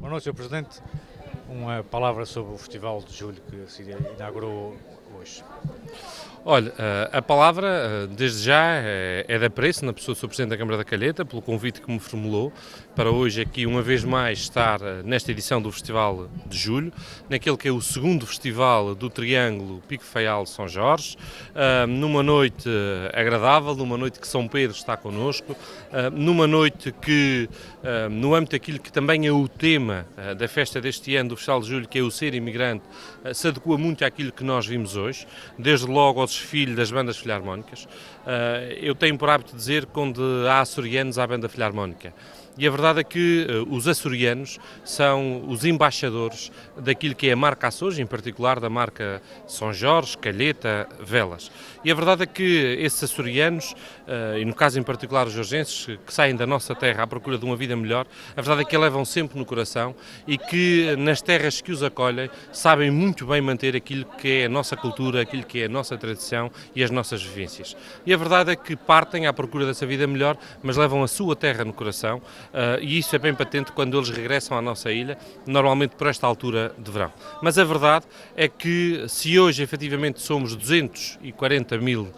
Boa noite, Sr. Presidente. Uma palavra sobre o Festival de Julho que se inaugurou hoje. Olha, a palavra, desde já, é de apreço na pessoa do Sr. Presidente da Câmara da Calheta, pelo convite que me formulou para hoje aqui, uma vez mais, estar nesta edição do Festival de Julho, naquele que é o segundo festival do Triângulo Pico Faial São Jorge, numa noite agradável, numa noite que São Pedro está connosco, numa noite que, no âmbito daquilo que também é o tema da festa deste ano do Festival de Julho, que é o ser imigrante, se adequa muito àquilo que nós vimos hoje, desde logo ao desfile das bandas filarmónicas. Eu tenho por hábito dizer que onde há açorianos há banda filarmónica. E a verdade é que os açorianos são os embaixadores daquilo que é a marca Açores, em particular da marca São Jorge, Calheta, Velas. E a verdade é que esses açorianos, e no caso em particular os jorgenses, que saem da nossa terra à procura de uma vida melhor, a verdade é que a levam sempre no coração e que nas terras que os acolhem sabem muito bem manter aquilo que é a nossa cultura, aquilo que é a nossa tradição e as nossas vivências. E a verdade é que partem à procura dessa vida melhor, mas levam a sua terra no coração. E isso é bem patente quando eles regressam à nossa ilha, normalmente por esta altura de verão. Mas a verdade é que se hoje efetivamente somos 240 mil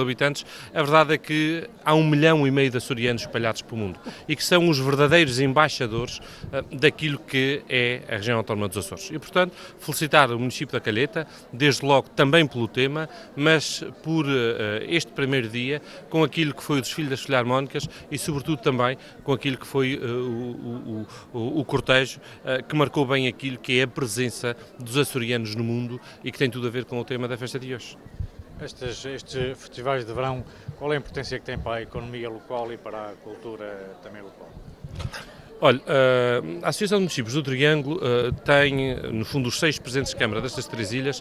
habitantes, a verdade é que há 1,5 milhão de açorianos espalhados pelo mundo e que são os verdadeiros embaixadores daquilo que é a região autónoma dos Açores. E, portanto, felicitar o município da Calheta, desde logo também pelo tema, mas por este primeiro dia, com aquilo que foi o desfile das filarmónicas e, sobretudo, também com aquilo que foi o cortejo, que marcou bem aquilo que é a presença dos açorianos no mundo e que tem tudo a ver com o tema da festa de hoje. Estes festivais de verão, qual é a importância que têm para a economia local e para a cultura também local? Olha, a Associação de Municípios do Triângulo tem, no fundo, os 6 presidentes de Câmara destas 3 ilhas,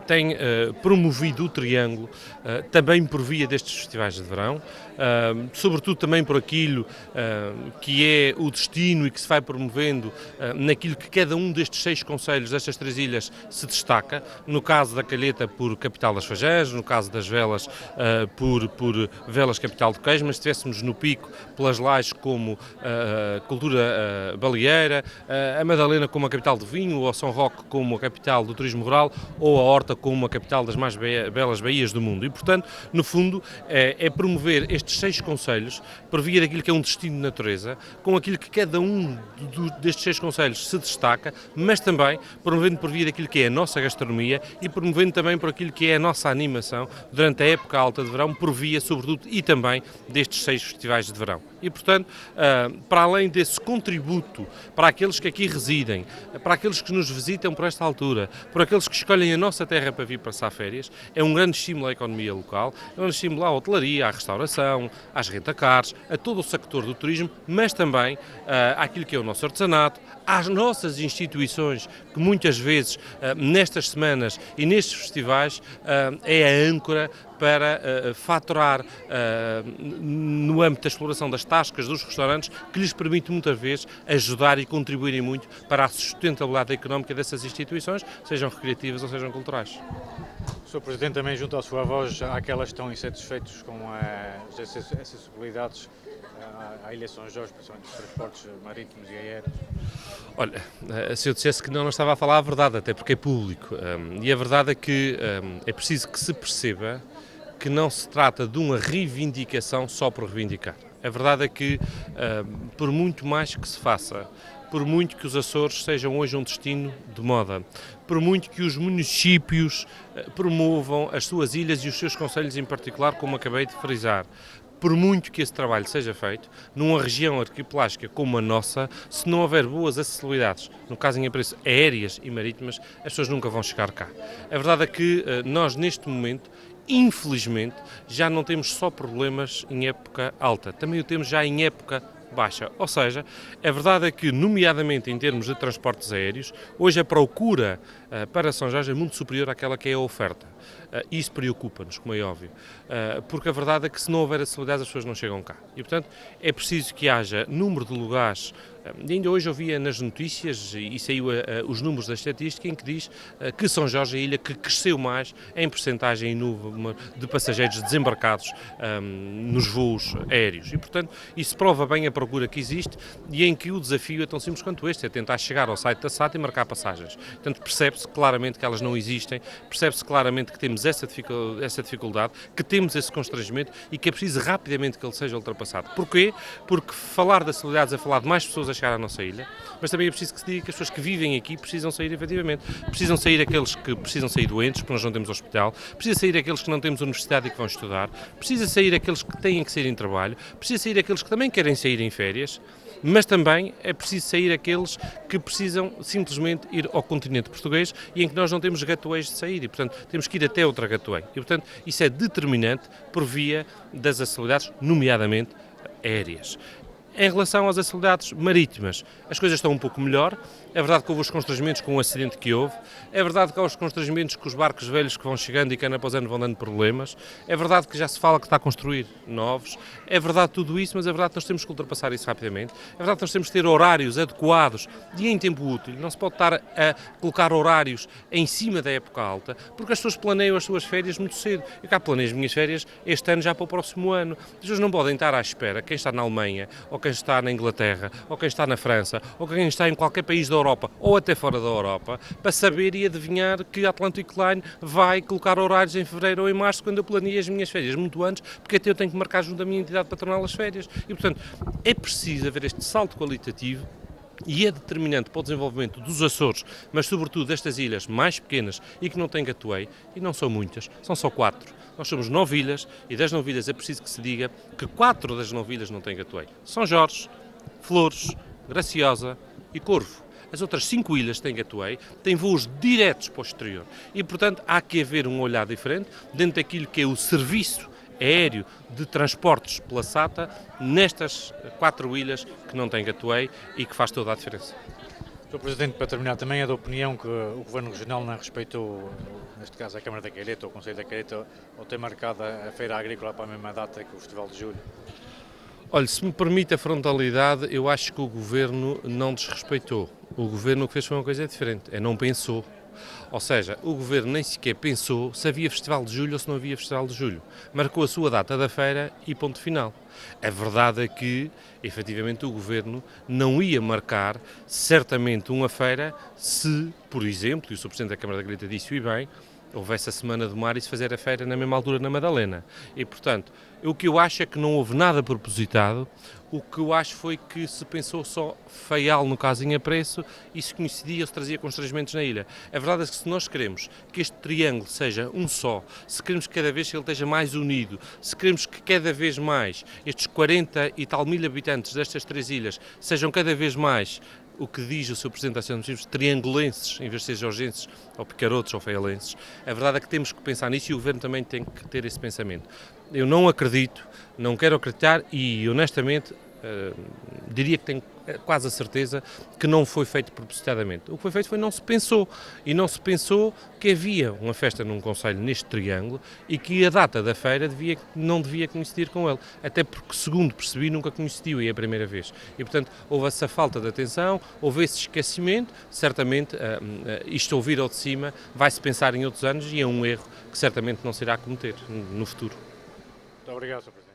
tem promovido o Triângulo também por via destes festivais de verão, sobretudo também por aquilo que é o destino e que se vai promovendo naquilo que cada um destes 6 concelhos destas 3 ilhas se destaca, no caso da Calheta por capital das Fagés, no caso das Velas por Velas capital do Queijo, mas se estivéssemos no Pico pelas Lajes como cultura baleeira, a Madalena como a capital do vinho, ou a São Roque como a capital do turismo rural, ou a Horta como a capital das mais belas baías do mundo. E, portanto, no fundo, é promover estes 6 concelhos por via daquilo que é um destino de natureza, com aquilo que cada um destes 6 concelhos se destaca, mas também promovendo por via daquilo que é a nossa gastronomia e promovendo também por aquilo que é a nossa animação durante a época alta de verão, por via, sobretudo, e também destes 6 festivais de verão. E, portanto, para além desse contributo para aqueles que aqui residem, para aqueles que nos visitam por esta altura, por aqueles que escolhem a nossa terra para vir passar férias, é um grande estímulo à economia local, é um grande estímulo à hotelaria, à restauração, às rentacars, a todo o sector do turismo, mas também àquilo que é o nosso artesanato, às nossas instituições, que muitas vezes, nestas semanas e nestes festivais, é a âncora para faturar no âmbito da exploração das tascas dos restaurantes, que lhes permite muitas vezes ajudar e contribuírem muito para a sustentabilidade económica dessas instituições, sejam recreativas ou sejam culturais. O Sr. Presidente também junto à sua voz àquelas que estão insatisfeitos com as acessibilidades à Ilha São Jorge, principalmente os transportes marítimos e aéreos. Olha, se eu dissesse que não estava a falar a verdade, até porque é público. E a verdade é que é preciso que se perceba que não se trata de uma reivindicação só por reivindicar. A verdade é que, por muito mais que se faça, por muito que os Açores sejam hoje um destino de moda, por muito que os municípios promovam as suas ilhas e os seus concelhos em particular, como acabei de frisar, por muito que esse trabalho seja feito, numa região arquipelágica como a nossa, se não houver boas acessibilidades, no caso em empresas aéreas e marítimas, as pessoas nunca vão chegar cá. A verdade é que nós, neste momento, infelizmente, já não temos só problemas em época alta, também o temos já em época baixa. Ou seja, a verdade é que, nomeadamente em termos de transportes aéreos, hoje a procura para São Jorge é muito superior àquela que é a oferta. Isso preocupa-nos, como é óbvio, porque a verdade é que se não houver acessibilidade as pessoas não chegam cá. E, portanto, é preciso que haja número de lugares. E ainda hoje eu via nas notícias e saiu os números da estatística em que diz que São Jorge é a ilha que cresceu mais em percentagem de passageiros desembarcados nos voos aéreos. E, portanto, isso prova bem a procura que existe e em que o desafio é tão simples quanto este, é tentar chegar ao site da SATA e marcar passagens. Portanto, percebe-se claramente que elas não existem, percebe-se claramente que temos essa dificuldade, que temos esse constrangimento e que é preciso rapidamente que ele seja ultrapassado. Porquê? Porque falar de acessibilidade é falar de mais pessoas a chegar à nossa ilha, mas também é preciso que se diga que as pessoas que vivem aqui precisam sair efetivamente. Precisam sair aqueles que precisam sair doentes, porque nós não temos hospital, precisa sair aqueles que não temos universidade e que vão estudar, precisa sair aqueles que têm que sair em trabalho, precisa sair aqueles que também querem sair em férias, mas também é preciso sair aqueles que precisam simplesmente ir ao continente português e em que nós não temos gateways de sair e, portanto, temos que ir até outra gateway. E, portanto, isso é determinante por via das acessibilidades, nomeadamente aéreas. Em relação às acessibilidades marítimas, as coisas estão um pouco melhor. É verdade que houve os constrangimentos com o acidente que houve. É verdade que há os constrangimentos com os barcos velhos que vão chegando e que ano após ano vão dando problemas. É verdade que já se fala que está a construir novos. É verdade tudo isso, mas é verdade que nós temos que ultrapassar isso rapidamente. É verdade que nós temos que ter horários adequados e em tempo útil. Não se pode estar a colocar horários em cima da época alta, porque as pessoas planeiam as suas férias muito cedo. Eu cá planeio as minhas férias este ano já para o próximo ano. As pessoas não podem estar à espera, quem está na Alemanha, ou quem está na Inglaterra, ou quem está na França, ou quem está em qualquer país da Europa, ou até fora da Europa, para saber e adivinhar que a Atlantic Line vai colocar horários em fevereiro ou em março, quando eu planeei as minhas férias muito antes, porque até eu tenho que marcar junto à minha entidade patronal as férias. E, portanto, é preciso haver este salto qualitativo e é determinante para o desenvolvimento dos Açores, mas sobretudo destas ilhas mais pequenas e que não têm gateway, e não são muitas, são só 4. Nós somos 9 ilhas e das 9 ilhas é preciso que se diga que 4 das 9 ilhas não têm gateway. São Jorge, Flores, Graciosa e Corvo. As outras 5 ilhas têm gateway, têm voos diretos para o exterior e, portanto, há que haver um olhar diferente dentro daquilo que é o serviço aéreo de transportes pela SATA nestas 4 ilhas que não têm gateway e que faz toda a diferença. Sr. Presidente, para terminar, também é da opinião que o Governo Regional não respeitou, neste caso, a Câmara da Calheta, ou o Conselho da Calheta, ao ter marcado a Feira Agrícola para a mesma data que o Festival de Julho? Olha, se me permite a frontalidade, eu acho que o Governo não desrespeitou. O Governo o que fez foi uma coisa diferente, não pensou. Ou seja, o Governo nem sequer pensou se havia Festival de Julho ou se não havia Festival de Julho. Marcou a sua data da feira e ponto final. A verdade é que, efetivamente, o Governo não ia marcar certamente uma feira se, por exemplo, e o Sr. Presidente da Câmara da Calheta disse e bem, houvesse a Semana do Mar e se fazer a feira na mesma altura na Madalena. E, portanto, o que eu acho é que não houve nada propositado, o que eu acho foi que se pensou só feial no caso em apreço e se coincidia ou se trazia constrangimentos na ilha. A verdade é que se nós queremos que este triângulo seja um só, se queremos que cada vez ele esteja mais unido, se queremos que cada vez mais estes 40 e tal mil habitantes destas 3 ilhas sejam cada vez mais o que diz o Sr. Presidente da Associação de Municípios, triangulenses, em vez de ser jorgenses, ou picarotos, ou feialenses. A verdade é que temos que pensar nisso e o Governo também tem que ter esse pensamento. Eu não acredito, não quero acreditar e, honestamente, diria que tenho quase a certeza que não foi feito propositadamente. O que foi feito foi não se pensou. E não se pensou que havia uma festa num concelho neste triângulo e que a data da feira não devia coincidir com ele. Até porque, segundo percebi, nunca coincidiu e é a primeira vez. E, portanto, houve essa falta de atenção, houve esse esquecimento. Certamente, isto ouvir ao de cima, vai-se pensar em outros anos e é um erro que certamente não se irá cometer no futuro. Muito obrigado, Sr. Presidente.